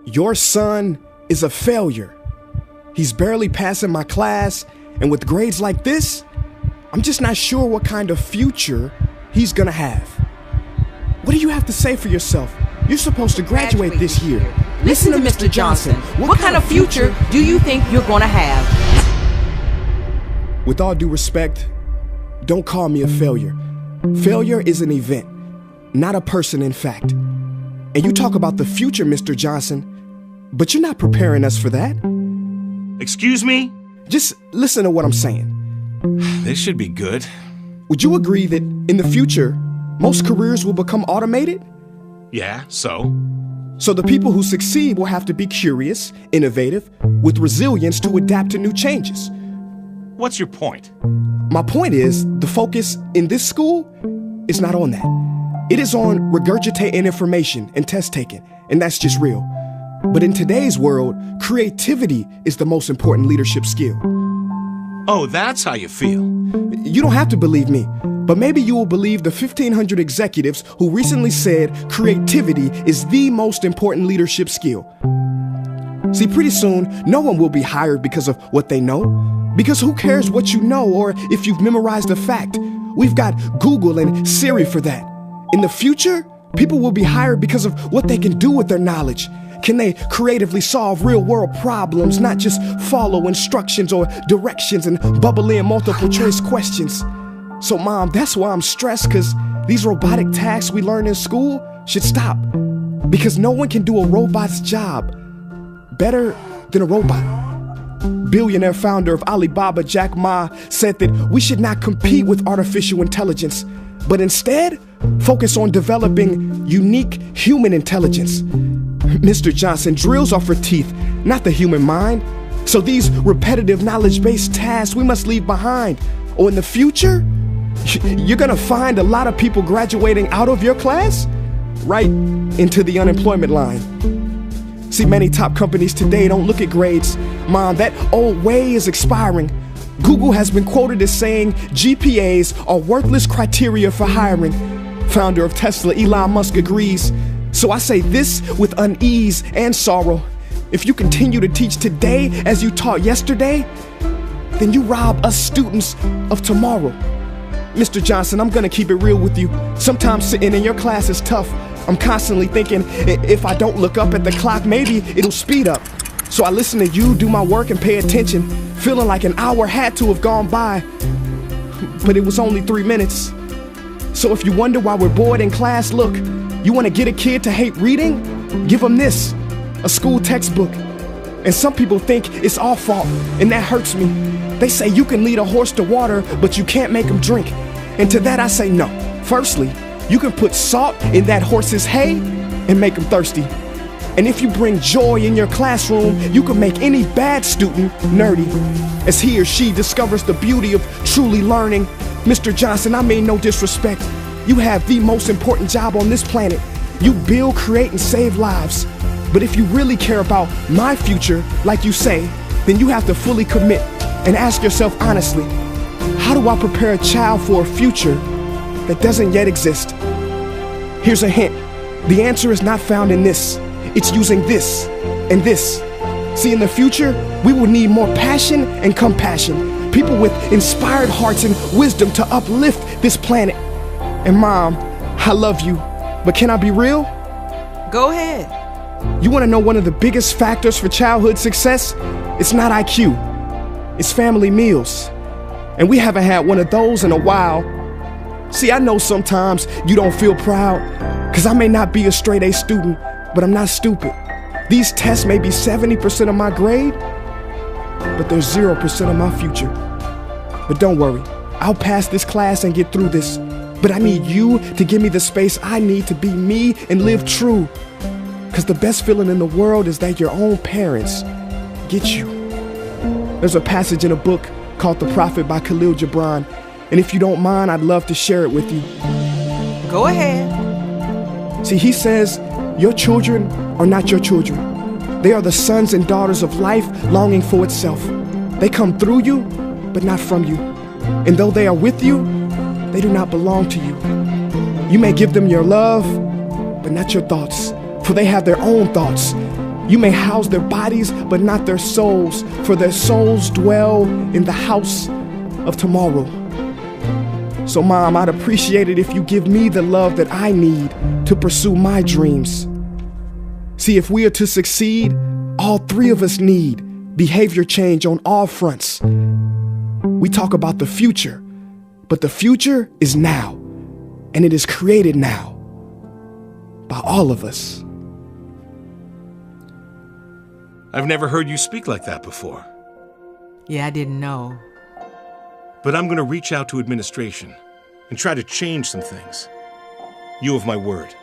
Your son is a failure. He's barely passing my class, and with grades like this, I'm just not sure what kind of future he's gonna have. What do you have to say for yourself? You're supposed to graduate this year. Listen to Mr. Johnson. What kind of future do you think you're gonna have? With all due respect, don't call me a failure. Failure is an event, not a person, in fact. And you talk about the future, Mr. Johnson, but you're not preparing us for that. Excuse me? Just listen to what I'm saying. This should be good. Would you agree that in the future, most careers will become automated? Yeah, so? So the people who succeed will have to be curious, innovative, with resilience to adapt to new changes. What's your point? My point is, the focus in this school is not on that. It is on regurgitating information and test taking, and that's just real. But in today's world, creativity is the most important leadership skill. Oh, that's how you feel. You don't have to believe me, but maybe you will believe the 1,500 executives who recently said creativity is the most important leadership skill. See, pretty soon, no one will be hired because of what they know. Because who cares what you know or if you've memorized a fact? We've got Google and Siri for that. In the future, people will be hired because of what they can do with their knowledge. Can they creatively solve real-world problems, not just follow instructions or directions and bubble in multiple-choice questions? So, Mom, that's why I'm stressed, because these robotic tasks we learn in school should stop. Because no one can do a robot's job better than a robot. Billionaire founder of Alibaba, Jack Ma, said that we should not compete with artificial intelligence, but instead focus on developing unique human intelligence. Mr. Johnson, drills are for teeth, not the human mind. So these repetitive knowledge-based tasks we must leave behind. Or in the future, you're gonna find a lot of people graduating out of your class right into the unemployment line. See, many top companies today don't look at grades. Mom, that old way is expiring. Google has been quoted as saying GPAs are worthless criteria for hiring. Founder of Tesla, Elon Musk, agrees. So I say this with unease and sorrow. If you continue to teach today as you taught yesterday, then you rob us students of tomorrow. Mr. Johnson, I'm gonna keep it real with you. Sometimes sitting in your class is tough. I'm constantly thinking, if I don't look up at the clock, maybe it'll speed up. So I listen to you do my work and pay attention, feeling like an hour had to have gone by. But it was only 3 minutes. So if you wonder why we're bored in class, look, you want to get a kid to hate reading? Give them this, a school textbook. And some people think it's our fault, and that hurts me. They say you can lead a horse to water, but you can't make him drink. And to that I say no. Firstly, you can put salt in that horse's hay and make him thirsty. And if you bring joy in your classroom, you can make any bad student nerdy, as he or she discovers the beauty of truly learning. Mr. Johnson, I mean no disrespect. You have the most important job on this planet. You build, create, and save lives. But if you really care about my future, like you say, then you have to fully commit and ask yourself honestly, how do I prepare a child for a future that doesn't yet exist? Here's a hint. The answer is not found in this. It's using this and this. See, in the future, we will need more passion and compassion. People with inspired hearts and wisdom to uplift this planet. And Mom, I love you, but can I be real? Go ahead. You want to know one of the biggest factors for childhood success? It's not IQ. It's family meals. And we haven't had one of those in a while. See, I know sometimes you don't feel proud, because I may not be a straight A student, but I'm not stupid. These tests may be 70% of my grade, but they're 0% of my future. But don't worry, I'll pass this class and get through this. But I need you to give me the space I need to be me and live true. Because the best feeling in the world is that your own parents get you. There's a passage in a book called The Prophet by Khalil Gibran. And if you don't mind, I'd love to share it with you. Go ahead. See, he says, your children are not your children. They are the sons and daughters of life longing for itself. They come through you, but not from you. And though they are with you, they do not belong to you. You may give them your love, but not your thoughts, for they have their own thoughts. You may house their bodies, but not their souls, for their souls dwell in the house of tomorrow. So, Mom, I'd appreciate it if you give me the love that I need to pursue my dreams. See, if we are to succeed, all three of us need behavior change on all fronts. We talk about the future, but the future is now, and it is created now by all of us. I've never heard you speak like that before. Yeah, I didn't know. But I'm going to reach out to administration and try to change some things. You have my word.